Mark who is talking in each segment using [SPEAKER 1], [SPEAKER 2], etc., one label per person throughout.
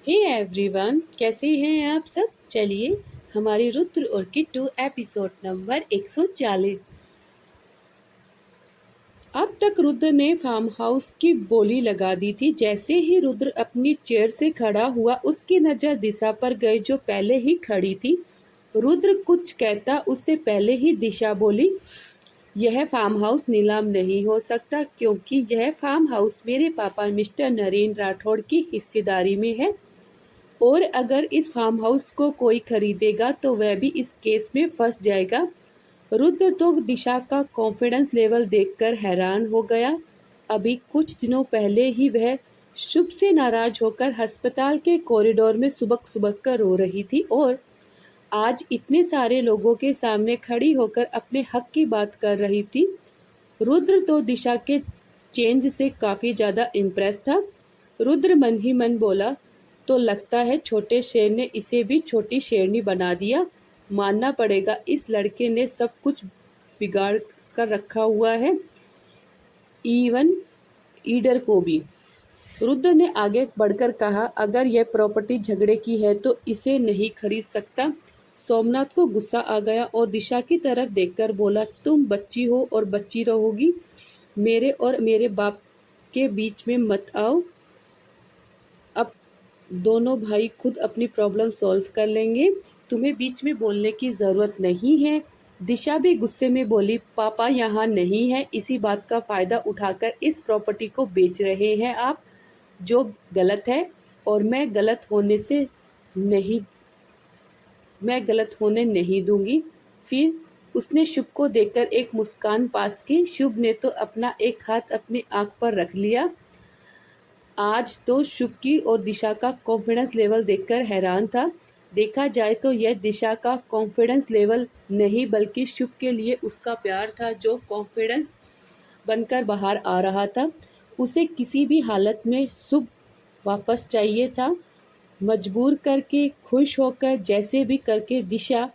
[SPEAKER 1] Hey everyone, कैसे हैं आप सब। चलिए हमारी रुद्र और किट्टू एपिसोड नंबर 140। अब तक रुद्र ने फार्म हाउस की बोली लगा दी थी। जैसे ही रुद्र अपनी चेयर से खड़ा हुआ, उसकी नज़र दिशा पर गई जो पहले ही खड़ी थी। रुद्र कुछ कहता उससे पहले ही दिशा बोली, यह फार्म हाउस नीलाम नहीं हो सकता क्योंकि यह फार्म हाउस मेरे पापा मिस्टर नरेंद्र राठौड़ की हिस्सेदारी में है, और अगर इस फार्म हाउस को कोई खरीदेगा तो वह भी इस केस में फंस जाएगा। रुद्र तो दिशा का कॉन्फिडेंस लेवल देखकर हैरान हो गया। अभी कुछ दिनों पहले ही वह शुभ से नाराज होकर अस्पताल के कॉरिडोर में सुबक सुबक कर रो रही थी, और आज इतने सारे लोगों के सामने खड़ी होकर अपने हक की बात कर रही थी। रुद्र तो दिशा के चेंज से काफ़ी ज़्यादा इम्प्रेस था। रुद्र मन ही मन बोला, तो लगता है छोटे शेर ने इसे भी छोटी शेरनी बना दिया। मानना पड़ेगा इस लड़के ने सब कुछ बिगाड़ कर रखा हुआ है, इवन ईडर को भी। रुद्र ने आगे बढ़कर कहा, अगर यह प्रॉपर्टी झगड़े की है तो इसे नहीं खरीद सकता। सोमनाथ को गुस्सा आ गया और दिशा की तरफ देखकर बोला, तुम बच्ची हो और बच्ची रहोगी। मेरे और मेरे बाप के बीच में मत आओ। अब दोनों भाई खुद अपनी प्रॉब्लम सॉल्व कर लेंगे, तुम्हें बीच में बोलने की ज़रूरत नहीं है। दिशा भी गुस्से में बोली, पापा यहाँ नहीं है, इसी बात का फ़ायदा उठाकर इस प्रॉपर्टी को बेच रहे हैं आप, जो गलत है, और मैं गलत होने नहीं दूंगी। फिर उसने शुभ को देखकर एक मुस्कान पास की। शुभ ने तो अपना एक हाथ अपनी आंख पर रख लिया। आज तो शुभ की और दिशा का कॉन्फिडेंस लेवल देखकर हैरान था। देखा जाए तो यह दिशा का कॉन्फिडेंस लेवल नहीं बल्कि शुभ के लिए उसका प्यार था, जो कॉन्फिडेंस बनकर बाहर आ रहा था। उसे किसी भी हालत में शुभ वापस चाहिए था। मजबूर करके, खुश होकर, जैसे भी करके दिशा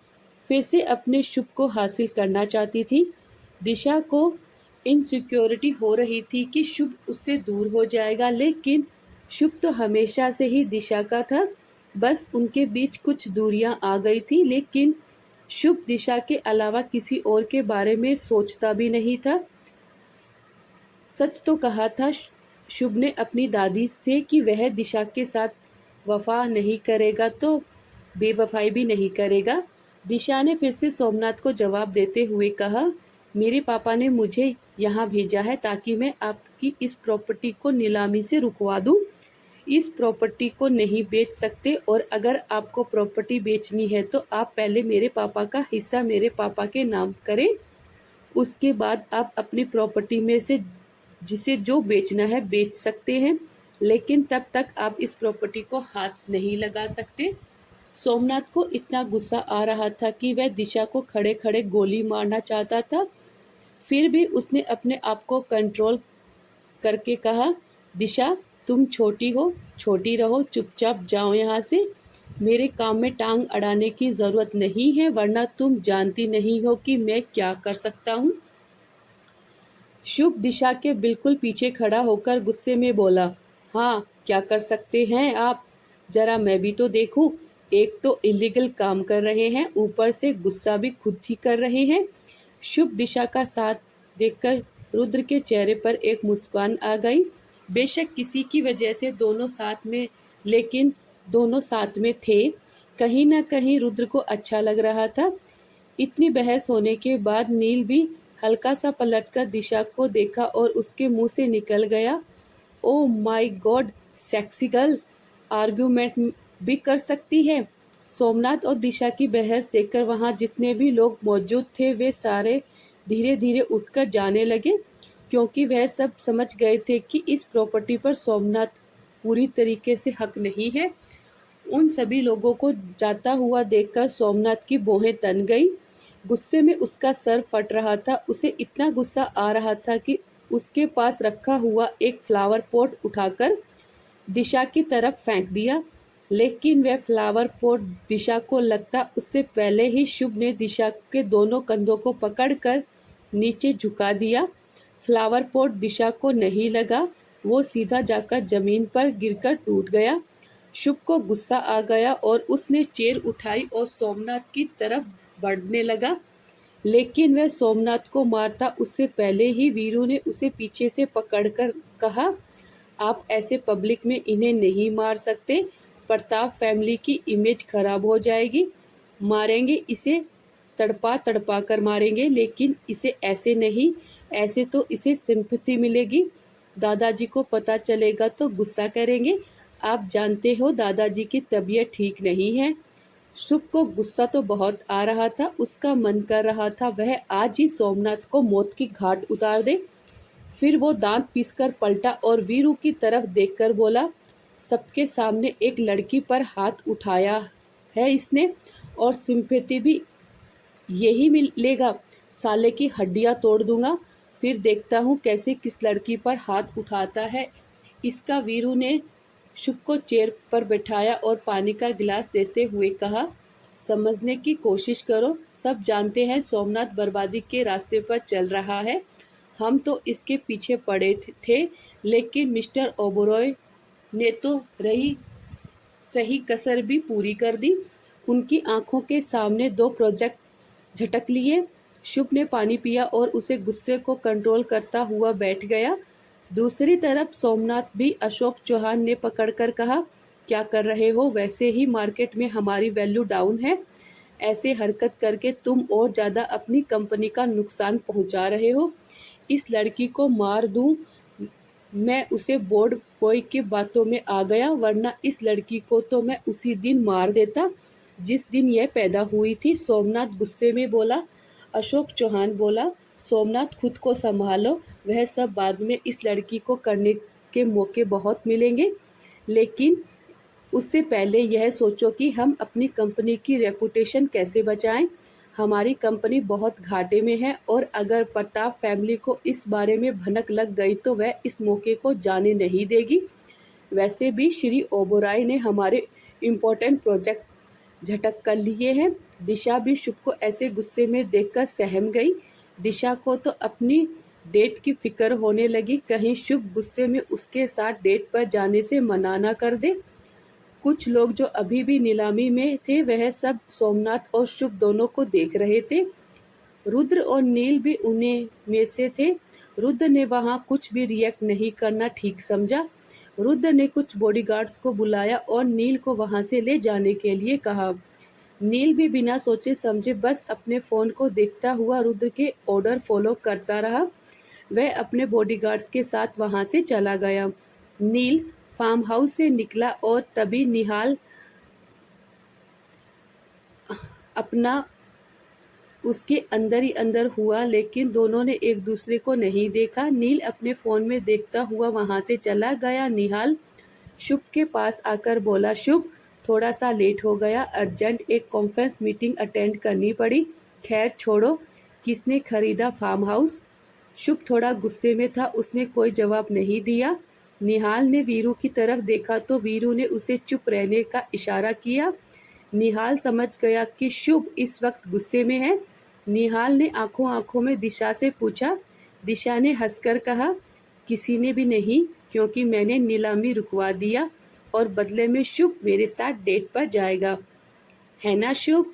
[SPEAKER 1] फिर से अपने शुभ को हासिल करना चाहती थी। दिशा को इनसिक्योरिटी हो रही थी कि शुभ उससे दूर हो जाएगा, लेकिन शुभ तो हमेशा से ही दिशा का था। बस उनके बीच कुछ दूरियां आ गई थी, लेकिन शुभ दिशा के अलावा किसी और के बारे में सोचता भी नहीं था। सच तो कहा था शुभ ने अपनी दादी से कि वह दिशा के साथ वफा नहीं करेगा तो बेवफाई भी नहीं करेगा। दिशा ने फिर से सोमनाथ को जवाब देते हुए कहा, मेरे पापा ने मुझे यहाँ भेजा है ताकि मैं आपकी इस प्रॉपर्टी को नीलामी से रुकवा दूँ। इस प्रॉपर्टी को नहीं बेच सकते, और अगर आपको प्रॉपर्टी बेचनी है तो आप पहले मेरे पापा का हिस्सा मेरे पापा के नाम करें, उसके बाद आप अपनी प्रॉपर्टी में से जिसे जो बेचना है बेच सकते हैं, लेकिन तब तक आप इस प्रॉपर्टी को हाथ नहीं लगा सकते। सोमनाथ को इतना गुस्सा आ रहा था कि वह दिशा को खड़े खड़े गोली मारना चाहता था। फिर भी उसने अपने आप को कंट्रोल करके कहा, दिशा तुम छोटी हो, छोटी रहो, चुपचाप जाओ यहाँ से। मेरे काम में टांग अड़ाने की ज़रूरत नहीं है, वरना तुम जानती नहीं हो कि मैं क्या कर सकता हूँ। शुभ दिशा के बिल्कुल पीछे खड़ा होकर गुस्से में बोला, हाँ क्या कर सकते हैं आप, जरा मैं भी तो देखूं। एक तो इलीगल काम कर रहे हैं, ऊपर से गुस्सा भी खुद ही कर रहे हैं। शुभ दिशा का साथ देखकर रुद्र के चेहरे पर एक मुस्कान आ गई। बेशक किसी की वजह से दोनों साथ में, लेकिन दोनों साथ में थे। कहीं ना कहीं रुद्र को अच्छा लग रहा था। इतनी बहस होने के बाद नील भी हल्का सा पलटकर दिशा को देखा और उसके मुंह से निकल गया, oh my God, sexy girl, argument भी कर सकती है। सोमनाथ और दिशा की बहस देखकर वहां जितने भी लोग मौजूद थे वे सारे धीरे धीरे उठकर जाने लगे, क्योंकि वह सब समझ गए थे कि इस प्रॉपर्टी पर सोमनाथ पूरी तरीके से हक नहीं है। उन सभी लोगों को जाता हुआ देखकर सोमनाथ की भौहें तन गई। गुस्से में उसका सर फट रहा था। उसे इतना गुस्सा आ रहा था कि उसके पास रखा हुआ एक फ्लावर पॉट उठाकर दिशा की तरफ फेंक दिया, लेकिन वह फ्लावर पॉट दिशा को लगता उससे पहले ही शुभ ने दिशा के दोनों कंधों को पकड़कर नीचे झुका दिया। फ्लावर पॉट दिशा को नहीं लगा, वो सीधा जाकर जमीन पर गिरकर टूट गया। शुभ को गुस्सा आ गया और उसने चेयर उठाई और सोमनाथ की तरफ बढ़ने लगा, लेकिन वह सोमनाथ को मारता उससे पहले ही वीरू ने उसे पीछे से पकड़कर कहा, आप ऐसे पब्लिक में इन्हें नहीं मार सकते, प्रताप फैमिली की इमेज खराब हो जाएगी। मारेंगे इसे, तड़पा तड़पा कर मारेंगे, लेकिन इसे ऐसे नहीं, ऐसे तो इसे सिंपैथी मिलेगी। दादाजी को पता चलेगा तो गुस्सा करेंगे। आप जानते हो दादाजी की तबीयत ठीक नहीं है। शुभ को गुस्सा तो बहुत आ रहा था, उसका मन कर रहा था वह आज ही सोमनाथ को मौत की घाट उतार दे। फिर वो दांत पीसकर पलटा और वीरू की तरफ देखकर बोला, सबके सामने एक लड़की पर हाथ उठाया है इसने, और सिंपैथी भी यही मिलेगा। साले की हड्डियां तोड़ दूंगा, फिर देखता हूँ कैसे किस लड़की पर हाथ उठाता है इसका। वीरू ने शुभ को चेयर पर बैठाया और पानी का गिलास देते हुए कहा, समझने की कोशिश करो। सब जानते हैं सोमनाथ बर्बादी के रास्ते पर चल रहा है। हम तो इसके पीछे पड़े थे, लेकिन मिस्टर ओबरॉय ने तो रही सही कसर भी पूरी कर दी। उनकी आंखों के सामने 2 प्रोजेक्ट झटक लिए। शुभ ने पानी पिया और उसे गुस्से को कंट्रोल करता हुआ बैठ गया। दूसरी तरफ सोमनाथ भी अशोक चौहान ने पकड़कर कहा, क्या कर रहे हो? वैसे ही मार्केट में हमारी वैल्यू डाउन है। ऐसे हरकत करके तुम और ज़्यादा अपनी कंपनी का नुकसान पहुंचा रहे हो। इस लड़की को मार दूं मैं, उसे बोर्ड बॉय की बातों में आ गया, वरना इस लड़की को तो मैं उसी दिन मार देता जिस दिन यह पैदा हुई थी। सोमनाथ गुस्से में बोला। अशोक चौहान बोला, सोमनाथ खुद को संभालो, वह सब बाद में। इस लड़की को करने के मौके बहुत मिलेंगे, लेकिन उससे पहले यह सोचो कि हम अपनी कंपनी की रेपुटेशन कैसे बचाएं। हमारी कंपनी बहुत घाटे में है और अगर प्रताप फैमिली को इस बारे में भनक लग गई तो वह इस मौके को जाने नहीं देगी। वैसे भी श्री ओबराय ने हमारे इम्पोर्टेंट प्रोजेक्ट झटक कर लिए हैं। दिशा भी शुभ को ऐसे गुस्से में देखकर सहम गई। दिशा को तो अपनी डेट की फिक्र होने लगी, कहीं शुभ गुस्से में उसके साथ डेट पर जाने से मना न कर दे। कुछ लोग जो अभी भी नीलामी में थे वह सब सोमनाथ और शुभ दोनों को देख रहे थे। रुद्र और नील भी उन्हीं में से थे। रुद्र ने वहां कुछ भी रिएक्ट नहीं करना ठीक समझा। रुद्र ने कुछ बॉडीगार्ड्स को बुलाया और नील को वहां से ले जाने के लिए कहा। नील भी बिना सोचे समझे बस अपने फ़ोन को देखता हुआ रुद्र के ऑर्डर फॉलो करता रहा। वह अपने बॉडीगार्ड्स के साथ वहां से चला गया। नील फार्म हाउस से निकला और तभी निहाल अपना उसके अंदर ही अंदर हुआ, लेकिन दोनों ने एक दूसरे को नहीं देखा। नील अपने फ़ोन में देखता हुआ वहां से चला गया। निहाल शुभ के पास आकर बोला, शुभ थोड़ा सा लेट हो गया, अर्जेंट एक कॉन्फ्रेंस मीटिंग अटेंड करनी पड़ी। खैर छोड़ो, किसने खरीदा फार्म हाउस? शुभ थोड़ा गुस्से में था, उसने कोई जवाब नहीं दिया। निहाल ने वीरू की तरफ देखा तो वीरू ने उसे चुप रहने का इशारा किया। निहाल समझ गया कि शुभ इस वक्त गुस्से में है। निहाल ने आंखों आंखों में दिशा से पूछा। दिशा ने हंसकर कहा, किसी ने भी नहीं, क्योंकि मैंने नीलामी रुकवा दिया और बदले में शुभ मेरे साथ डेट पर जाएगा, है ना शुभ?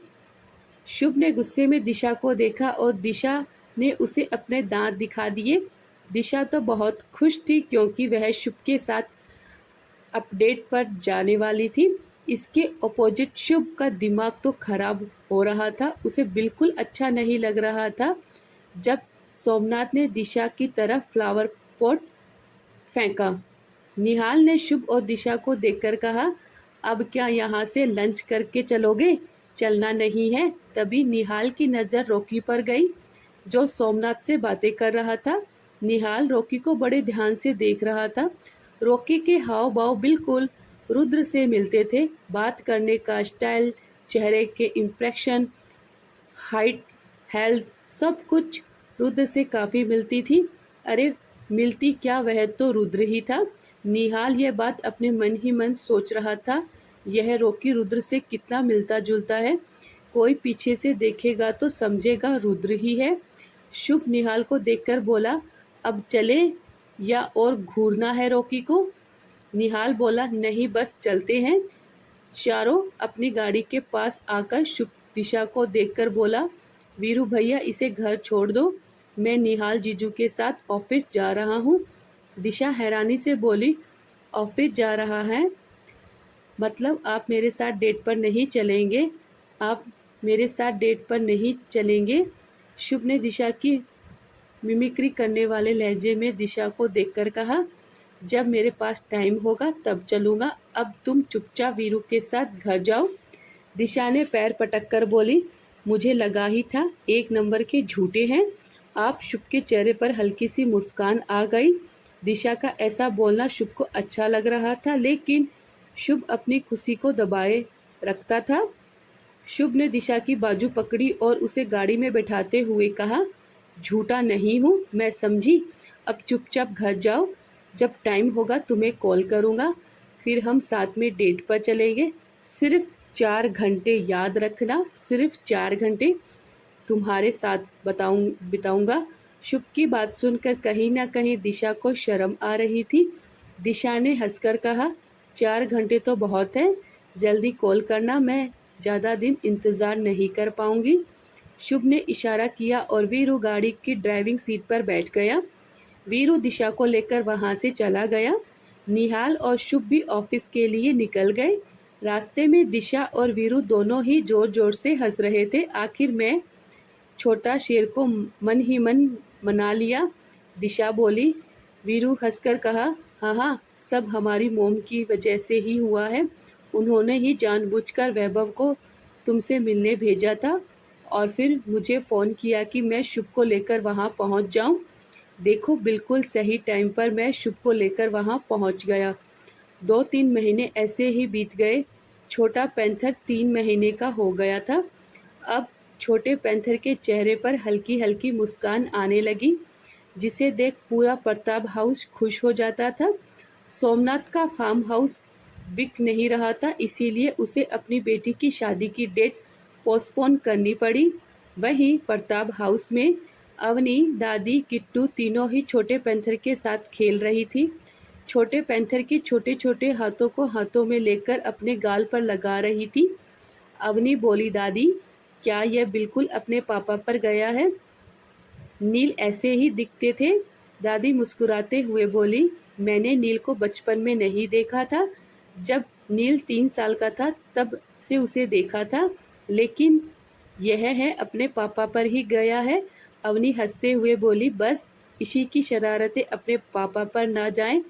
[SPEAKER 1] शुभ ने गुस्से में दिशा को देखा और दिशा ने उसे अपने दांत दिखा दिए। दिशा तो बहुत खुश थी क्योंकि वह शुभ के साथ अपडेट पर जाने वाली थी। इसके अपोजिट शुभ का दिमाग तो खराब हो रहा था, उसे बिल्कुल अच्छा नहीं लग रहा था जब सोमनाथ ने दिशा की तरफ फ्लावर पॉट फेंका। निहाल ने शुभ और दिशा को देखकर कहा, अब क्या यहाँ से लंच करके चलोगे? चलना नहीं है? तभी निहाल की नज़र रॉकी पर गई जो सोमनाथ से बातें कर रहा था। निहाल रॉकी को बड़े ध्यान से देख रहा था। रॉकी के हाव भाव बिल्कुल रुद्र से मिलते थे। बात करने का स्टाइल, चेहरे के इम्प्रेशन, हाइट, हेल्थ, सब कुछ रुद्र से काफ़ी मिलती थी। अरे मिलती क्या, वह तो रुद्र ही था। निहाल यह बात अपने मन ही मन सोच रहा था। यह रॉकी रुद्र से कितना मिलता जुलता है, कोई पीछे से देखेगा तो समझेगा रुद्र ही है। शुभ निहाल को देखकर बोला, अब चले या और घूरना है रॉकी को? निहाल बोला, नहीं बस चलते हैं। चारों अपनी गाड़ी के पास आकर शुभ दिशा को देखकर बोला, वीरू भैया इसे घर छोड़ दो, मैं निहाल जीजू के साथ ऑफिस जा रहा हूँ। दिशा हैरानी से बोली, ऑफिस जा रहा है मतलब आप मेरे साथ डेट पर नहीं चलेंगे? आप मेरे साथ डेट पर नहीं चलेंगे? शुभ ने दिशा की मिमिक्री करने वाले लहजे में दिशा को देखकर कहा, जब मेरे पास टाइम होगा तब चलूँगा, अब तुम चुपचाप वीरू के साथ घर जाओ। दिशा ने पैर पटक कर बोली, मुझे लगा ही था एक नंबर के झूठे हैं आप। शुभ के चेहरे पर हल्की सी मुस्कान आ गई। दिशा का ऐसा बोलना शुभ को अच्छा लग रहा था, लेकिन शुभ अपनी खुशी को दबाए रखता था। शुभ ने दिशा की बाजू पकड़ी और उसे गाड़ी में बैठाते हुए कहा, झूठा नहीं हूँ मैं समझी, अब चुपचाप घर जाओ, जब टाइम होगा तुम्हें कॉल करूँगा, फिर हम साथ में डेट पर चलेंगे। सिर्फ 4 घंटे याद रखना, सिर्फ 4 घंटे तुम्हारे साथ बिताऊंगा। शुभ की बात सुनकर कहीं ना कहीं दिशा को शर्म आ रही थी। दिशा ने हंसकर कहा, 4 घंटे तो बहुत है, जल्दी कॉल करना, मैं ज़्यादा दिन इंतज़ार नहीं कर पाऊंगी। शुभ ने इशारा किया और वीरू गाड़ी की ड्राइविंग सीट पर बैठ गया। वीरू दिशा को लेकर वहां से चला गया। निहाल और शुभ भी ऑफिस के लिए निकल गए। रास्ते में दिशा और वीरू दोनों ही जोर जोर से हंस रहे थे। आखिर में छोटा शेर को मन ही मन मना लिया। दिशा बोली, वीरू हंसकर कहा, हाँ हाँ, सब हमारी मोम की वजह से ही हुआ है, उन्होंने ही जानबूझकर वैभव को तुमसे मिलने भेजा था और फिर मुझे फ़ोन किया कि मैं शुभ को लेकर वहाँ पहुँच जाऊँ। देखो बिल्कुल सही टाइम पर मैं शुभ को लेकर वहाँ पहुँच गया। 2-3 महीने ऐसे ही बीत गए। छोटा पैंथर 3 महीने का हो गया था। अब छोटे पैंथर के चेहरे पर हल्की हल्की मुस्कान आने लगी, जिसे देख पूरा प्रताप हाउस खुश हो जाता था। सोमनाथ का फार्म हाउस बिक नहीं रहा था, इसीलिए उसे अपनी बेटी की शादी की डेट पोस्टपोन करनी पड़ी। वहीं प्रताप हाउस में अवनी, दादी, किट्टू तीनों ही छोटे पैंथर के साथ खेल रही थी। छोटे पैंथर के छोटे छोटे हाथों को हाथों में लेकर अपने गाल पर लगा रही थी। अवनी बोली, दादी क्या यह बिल्कुल अपने पापा पर गया है? नील ऐसे ही दिखते थे। दादी मुस्कुराते हुए बोली, मैंने नील को बचपन में नहीं देखा था, जब नील 3 साल का था तब से उसे देखा था, लेकिन यह है अपने पापा पर ही गया है। अवनी हंसते हुए बोली, बस इसी की शरारतें अपने पापा पर ना जाएं,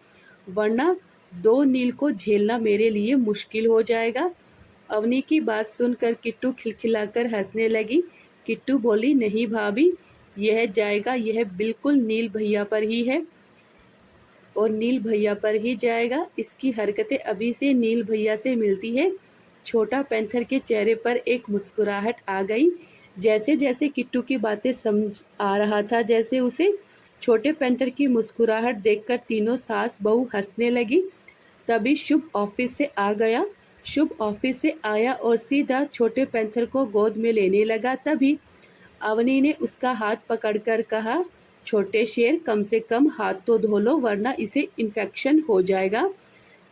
[SPEAKER 1] वरना 2 नील को झेलना मेरे लिए मुश्किल हो जाएगा। अवनी की बात सुनकर किट्टू खिलखिलाकर हंसने लगी। किट्टू बोली, नहीं भाभी, यह जाएगा, यह बिल्कुल नील भैया पर ही है और नील भैया पर ही जाएगा। इसकी हरकतें अभी से नील भैया से मिलती है। छोटा पैंथर के चेहरे पर एक मुस्कुराहट आ गई। जैसे जैसे किट्टू की बातें समझ आ रहा था, जैसे उसे छोटे पैंथर की मुस्कुराहट देखकर तीनों सास बहू हंसने लगी। तभी शुभ ऑफिस से आ गया। शुभ ऑफिस से आया और सीधा छोटे पैंथर को गोद में लेने लगा। तभी अवनी ने उसका हाथ पकड़कर कहा, छोटे शेर, कम से कम हाथ तो धो लो, वरना इसे इन्फेक्शन हो जाएगा।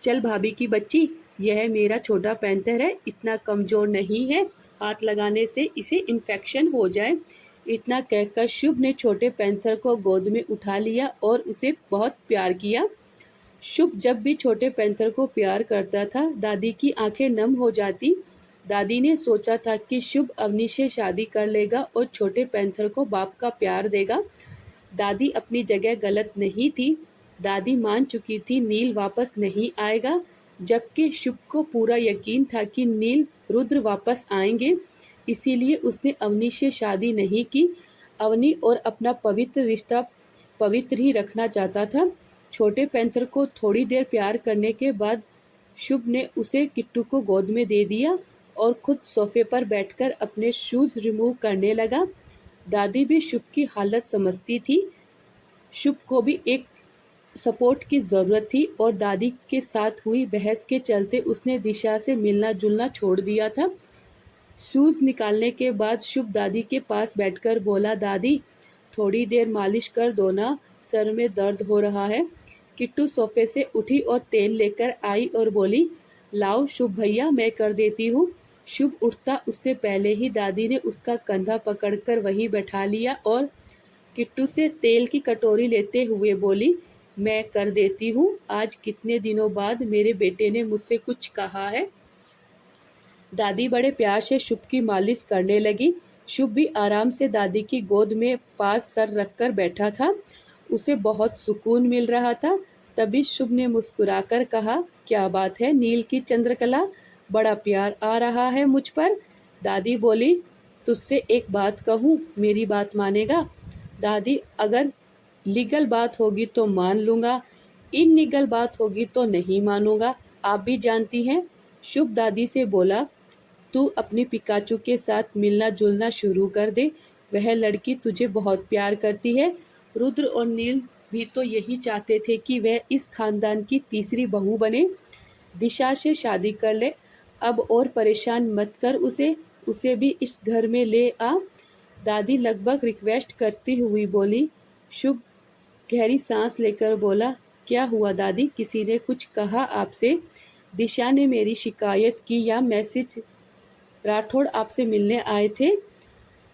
[SPEAKER 1] चल भाभी की बच्ची, यह मेरा छोटा पैंथर है, इतना कमज़ोर नहीं है, हाथ लगाने से इसे इन्फेक्शन हो जाए। इतना कहकर शुभ ने छोटे पैंथर को गोद में उठा लिया और उसे बहुत प्यार किया। शुभ जब भी छोटे पैंथर को प्यार करता था, दादी की आंखें नम हो जाती। दादी ने सोचा था कि शुभ अवनी से शादी कर लेगा और छोटे पैंथर को बाप का प्यार देगा। दादी अपनी जगह गलत नहीं थी। दादी मान चुकी थी नील वापस नहीं आएगा, जबकि शुभ को पूरा यकीन था कि नील रुद्र वापस आएंगे। इसीलिए उसने अवनी से शादी नहीं की। अवनी और अपना पवित्र रिश्ता पवित्र ही रखना चाहता था। छोटे पैंथर को थोड़ी देर प्यार करने के बाद शुभ ने उसे किट्टू को गोद में दे दिया और खुद सोफे पर बैठकर अपने शूज़ रिमूव करने लगा। दादी भी शुभ की हालत समझती थी। शुभ को भी एक सपोर्ट की ज़रूरत थी और दादी के साथ हुई बहस के चलते उसने दिशा से मिलना जुलना छोड़ दिया था। शूज़ निकालने के बाद शुभ दादी के पास बैठकर बोला, दादी थोड़ी देर मालिश कर दो ना, सर में दर्द हो रहा है। किट्टू सोफे से उठी और तेल लेकर आई और बोली, लाओ शुभ भैया, मैं कर देती हूँ। शुभ उठता उससे पहले ही दादी ने उसका कंधा पकड़कर वहीं बैठा लिया और किट्टू से तेल की कटोरी लेते हुए बोली, मैं कर देती हूँ। आज कितने दिनों बाद मेरे बेटे ने मुझसे कुछ कहा है। दादी बड़े प्यार से शुभ की मालिश करने लगी। शुभ भी आराम से दादी की गोद में पास सर रखकर बैठा था। उसे बहुत सुकून मिल रहा था। तभी शुभ ने मुस्कुराकर कहा, क्या बात है नील की चंद्रकला, बड़ा प्यार आ रहा है मुझ पर। दादी बोली, तुझसे एक बात कहूँ, मेरी बात मानेगा? दादी, अगर लीगल बात होगी तो मान लूँगा, इनलीगल बात होगी तो नहीं मानूँगा, आप भी जानती हैं। शुभ दादी से बोला, तू अपनी पिकाचू के साथ मिलना जुलना शुरू कर दे, वह लड़की तुझे बहुत प्यार करती है। रुद्र और नील भी तो यही चाहते थे कि वह इस खानदान की तीसरी बहू बने। दिशा से शादी कर ले, अब और परेशान मत कर उसे, उसे भी इस घर में ले आ। दादी लगभग रिक्वेस्ट करती हुई बोली। शुभ गहरी सांस लेकर बोला, क्या हुआ दादी, किसी ने कुछ कहा आपसे? दिशा ने मेरी शिकायत की या मैसेज? राठौड़ आपसे मिलने आए थे?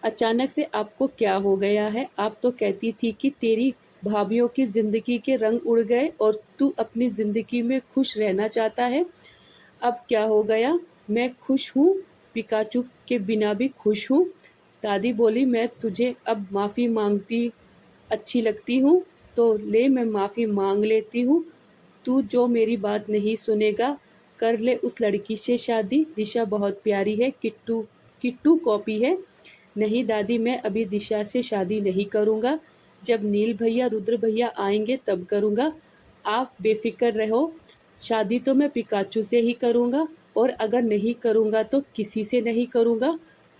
[SPEAKER 1] अचानक से आपको क्या हो गया है? आप तो कहती थी कि तेरी भाभीियों की जिंदगी के रंग उड़ गए और तू अपनी जिंदगी में खुश रहना चाहता है। अब क्या हो गया? मैं खुश हूँ, पिकाचू के बिना भी खुश हूँ। दादी बोली, मैं तुझे अब माफ़ी मांगती अच्छी लगती हूँ तो ले, मैं माफ़ी मांग लेती हूँ। तू जो मेरी बात नहीं सुनेगा, कर ले उस लड़की से शादी। दिशा बहुत प्यारी है, किट्टू किट्टू कॉपी है। नहीं दादी, मैं अभी दिशा से शादी नहीं करूँगा। जब नील भैया रुद्र भैया आएंगे तब करूँगा। आप बेफिक्र रहो, शादी तो मैं पिकाचू से ही करूँगा और अगर नहीं करूँगा तो किसी से नहीं करूँगा।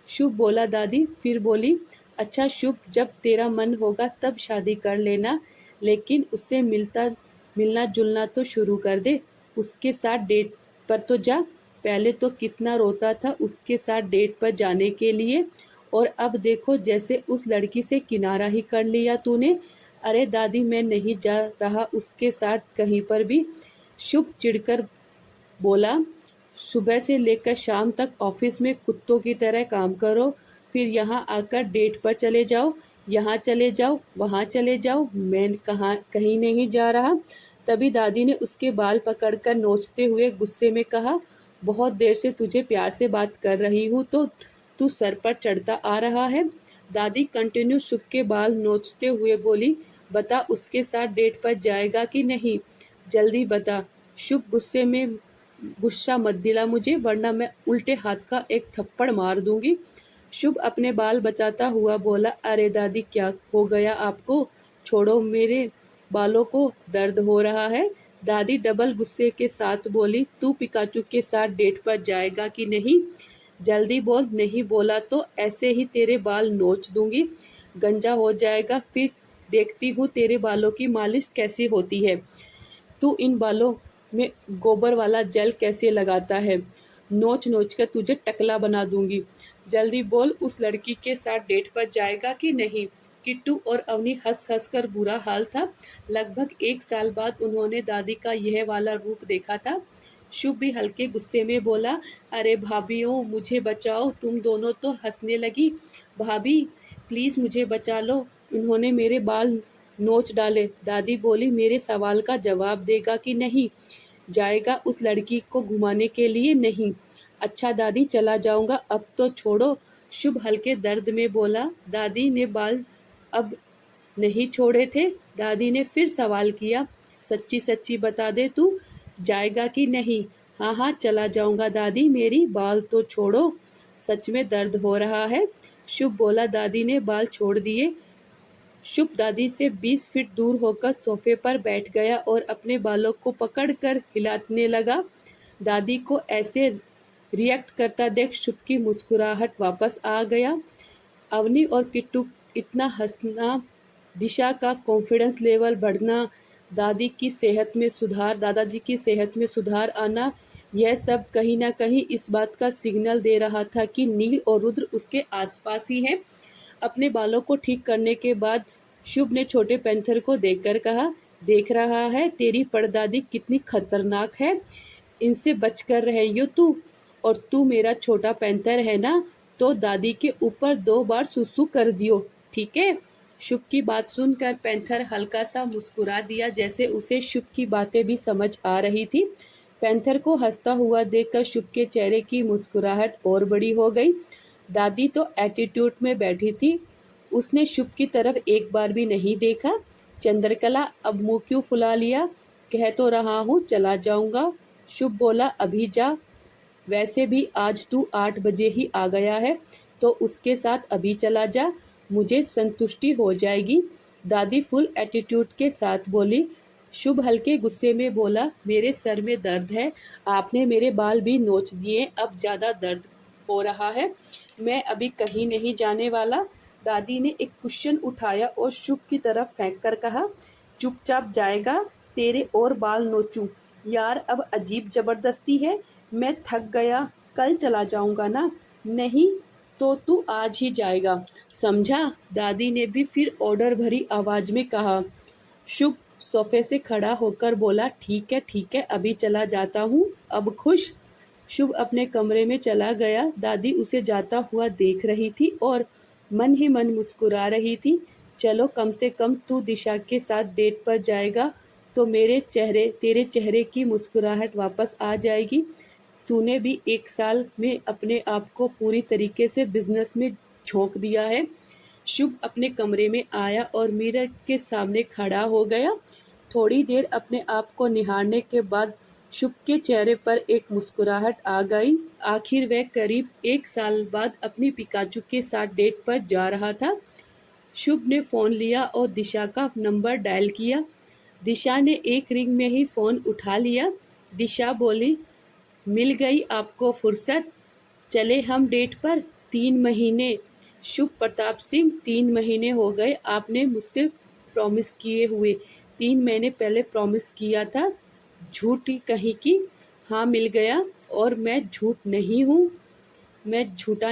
[SPEAKER 1] शुभ बोला। दादी फिर बोली, अच्छा शुभ, जब तेरा मन होगा तब शादी कर लेना, लेकिन उससे मिलना जुलना तो शुरू कर दे। उसके साथ डेट पर तो जा। पहले तो कितना रोता था उसके साथ डेट पर जाने के लिए, और अब देखो जैसे उस लड़की से किनारा ही कर लिया तूने। अरे दादी, मैं नहीं जा रहा उसके साथ कहीं पर भी। शुभ चिढ़कर बोला, सुबह से लेकर शाम तक ऑफिस में कुत्तों की तरह काम करो, फिर यहाँ आकर डेट पर चले जाओ, यहाँ चले जाओ, वहाँ चले जाओ, मैं कहाँ कहीं नहीं जा रहा। तभी दादी ने उसके बाल पकड़कर नोचते हुए गुस्से में कहा, बहुत देर से तुझे प्यार से बात कर रही हूँ तो तू सर पर चढ़ता आ रहा है। दादी कंटिन्यू शुभ के बाल नोचते हुए बोली, बता उसके साथ डेट पर जाएगा कि नहीं, जल्दी बता। शुभ गुस्सा मत दिला मुझे, वरना मैं उल्टे हाथ का एक थप्पड़ मार दूंगी। शुभ अपने बाल बचाता हुआ बोला, अरे दादी, क्या हो गया आपको? छोड़ो मेरे बालों को, दर्द हो रहा है। दादी डबल गुस्से के साथ बोली, तू पिकाचू के साथ डेट पर जाएगा कि नहीं, जल्दी बोल, नहीं बोला तो ऐसे ही तेरे बाल नोच दूंगी, गंजा हो जाएगा, फिर देखती हूँ तेरे बालों की मालिश कैसी होती है। तू इन बालों में गोबर वाला जेल कैसे लगाता है, नोच नोच कर तुझे टकला बना दूंगी। जल्दी बोल, उस लड़की के साथ डेट पर जाएगा कि नहीं। किट्टू और अवनी हंस हंस कर बुरा हाल था। लगभग 1 साल बाद उन्होंने दादी का यह वाला रूप देखा था। शुभ भी हल्के गुस्से में बोला, अरे भाभीओ, मुझे बचाओ। तुम दोनों तो हंसने लगी। भाभी प्लीज़ मुझे बचा लो, उन्होंने मेरे बाल नोच डाले। दादी बोली, मेरे सवाल का जवाब देगा कि नहीं? जाएगा उस लड़की को घुमाने के लिए? नहीं। अच्छा दादी, चला जाऊंगा, अब तो छोड़ो। शुभ हल्के दर्द में बोला। दादी ने बाल अब नहीं छोड़े थे। दादी ने फिर सवाल किया, सच्ची सच्ची बता दे, तू जाएगा कि नहीं? हाँ हाँ, चला जाऊंगा दादी, मेरी बाल तो छोड़ो, सच में दर्द हो रहा है। शुभ बोला। दादी ने बाल छोड़ दिए। शुभ दादी से 20 फीट दूर होकर सोफे पर बैठ गया और अपने बालों को पकड़कर हिलाने लगा। दादी को ऐसे रिएक्ट करता देख शुभ की मुस्कुराहट वापस आ गया। अवनी और किट्टू इतना हंसना, दिशा का कॉन्फिडेंस लेवल बढ़ना, दादाजी की सेहत में सुधार आना, यह सब कहीं ना कहीं इस बात का सिग्नल दे रहा था कि नील और रुद्र उसके आसपास ही हैं। अपने बालों को ठीक करने के बाद शुभ ने छोटे पैंथर को देखकर कहा, देख रहा है तेरी परदादी कितनी खतरनाक है, इनसे बचकर रहियो तू। और तू मेरा छोटा पैंतर है ना, तो दादी के ऊपर 2 बार सुसु कर दियो, ठीक है। शुभ की बात सुनकर पैंथर हल्का सा मुस्कुरा दिया, जैसे उसे शुभ की बातें भी समझ आ रही थी। पैंथर को हंसता हुआ देखकर शुभ के चेहरे की मुस्कुराहट और बड़ी हो गई। दादी तो एटीट्यूड में बैठी थी, उसने शुभ की तरफ एक बार भी नहीं देखा। चंद्रकला अब मुंह क्यों फुला लिया, कह तो रहा हूँ चला जाऊंगा। शुभ बोला अभी जा, वैसे भी आज तू 8 बजे ही आ गया है, तो उसके साथ अभी चला जा, मुझे संतुष्टि हो जाएगी। दादी फुल एटीट्यूड के साथ बोली। शुभ हल्के गुस्से में बोला, मेरे सर में दर्द है, आपने मेरे बाल भी नोच दिए, अब ज़्यादा दर्द हो रहा है, मैं अभी कहीं नहीं जाने वाला। दादी ने एक कुशन उठाया और शुभ की तरफ फेंक कर कहा, चुपचाप जाएगा, तेरे और बाल नोचूं। यार अब अजीब ज़बरदस्ती है, मैं थक गया, कल चला जाऊंगा ना। नहीं तो तू आज ही जाएगा, समझा। दादी ने भी फिर ऑर्डर भरी आवाज़ में कहा। शुभ सोफे से खड़ा होकर बोला, ठीक है अभी चला जाता हूँ, अब खुश। शुभ अपने कमरे में चला गया। दादी उसे जाता हुआ देख रही थी और मन ही मन मुस्कुरा रही थी। चलो कम से कम तू दिशा के साथ डेट पर जाएगा तो तेरे चेहरे की मुस्कुराहट वापस आ जाएगी। तूने भी 1 साल में अपने आप को पूरी तरीके से बिजनेस में झोंक दिया है। शुभ अपने कमरे में आया और मिरर के सामने खड़ा हो गया। थोड़ी देर अपने आप को निहारने के बाद शुभ के चेहरे पर एक मुस्कुराहट आ गई। आखिर वह करीब 1 साल बाद अपनी पिकाचू के साथ डेट पर जा रहा था। शुभ ने फ़ोन लिया और दिशा का नंबर डायल किया। दिशा ने एक रिंग में ही फ़ोन उठा लिया। दिशा बोली, मिल गई आपको फुर्सत, चले हम डेट पर। 3 महीने। शुभ प्रताप सिंह, 3 महीने हो गए आपने मुझसे प्रॉमिस किए हुए। 3 महीने पहले प्रॉमिस किया था, झूठी कहीं की। हाँ मिल गया, और मैं झूठा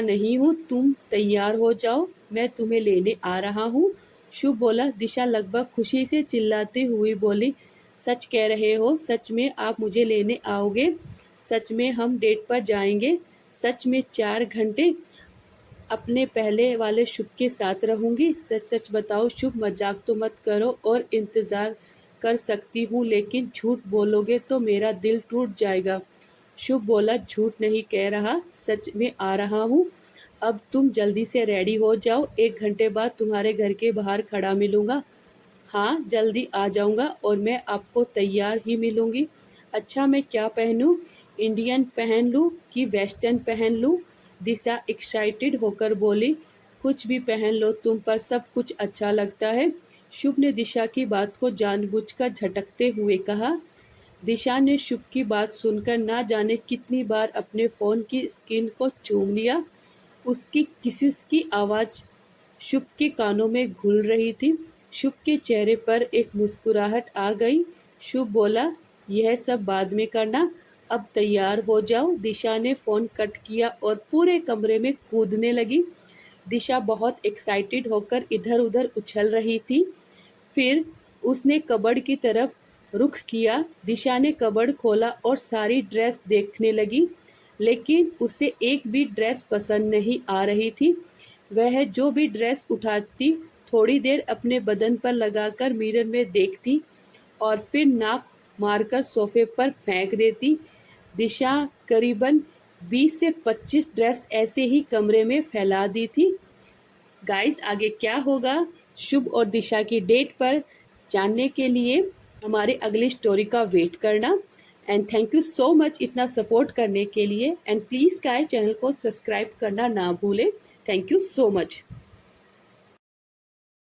[SPEAKER 1] नहीं हूँ, तुम तैयार हो जाओ, मैं तुम्हें लेने आ रहा हूँ। शुभ बोला। दिशा लगभग खुशी से चिल्लाती हुई बोली, सच कह रहे हो, सच में आप मुझे लेने आओगे, सच में हम डेट पर जाएंगे, सच में 4 घंटे अपने पहले वाले शुभ के साथ रहूंगी, सच सच बताओ शुभ, मजाक तो मत करो, और इंतज़ार कर सकती हूँ लेकिन झूठ बोलोगे तो मेरा दिल टूट जाएगा। शुभ बोला, झूठ नहीं कह रहा, सच में आ रहा हूँ। अब तुम जल्दी से रेडी हो जाओ, 1 घंटे बाद तुम्हारे घर के बाहर खड़ा मिलूंगा। हाँ जल्दी आ जाऊंगा, और मैं आपको तैयार ही मिलूंगी। अच्छा मैं क्या पहनूं, इंडियन पहन लूं कि वेस्टर्न पहन लूं? दिशा एक्साइटेड होकर बोली, कुछ भी पहन लो, तुम पर सब कुछ अच्छा लगता है। शुभ ने दिशा की बात को जानबूझकर झटकते हुए कहा। दिशा ने शुभ की बात सुनकर ना जाने कितनी बार अपने फ़ोन की स्क्रीन को चूम लिया। उसकी किसिस की आवाज़ शुभ के कानों में घुल रही थी। शुभ के चेहरे पर एक मुस्कुराहट आ गई। शुभ बोला, यह सब बाद में करना, अब तैयार हो जाओ। दिशा ने फ़ोन कट किया और पूरे कमरे में कूदने लगी। दिशा बहुत एक्साइटेड होकर इधर उधर उछल रही थी। फिर उसने कबर्ड की तरफ रुख किया। दिशा ने कबर्ड खोला और सारी ड्रेस देखने लगी, लेकिन उसे एक भी ड्रेस पसंद नहीं आ रही थी। वह जो भी ड्रेस उठाती, थोड़ी देर अपने बदन पर लगाकर मिरर में देखती और फिर नाक मारकर सोफे पर फेंक देती। दिशा करीबन 20 से 25 ड्रेस ऐसे ही कमरे में फैला दी थी। गाइस आगे क्या होगा शुभ और दिशा की डेट पर, जानने के लिए हमारे अगली स्टोरी का वेट करना। And thank you so much इतना सपोर्ट करने के लिए, एंड प्लीज़ गाइस चैनल को सब्सक्राइब करना ना भूलें। Thank you so much.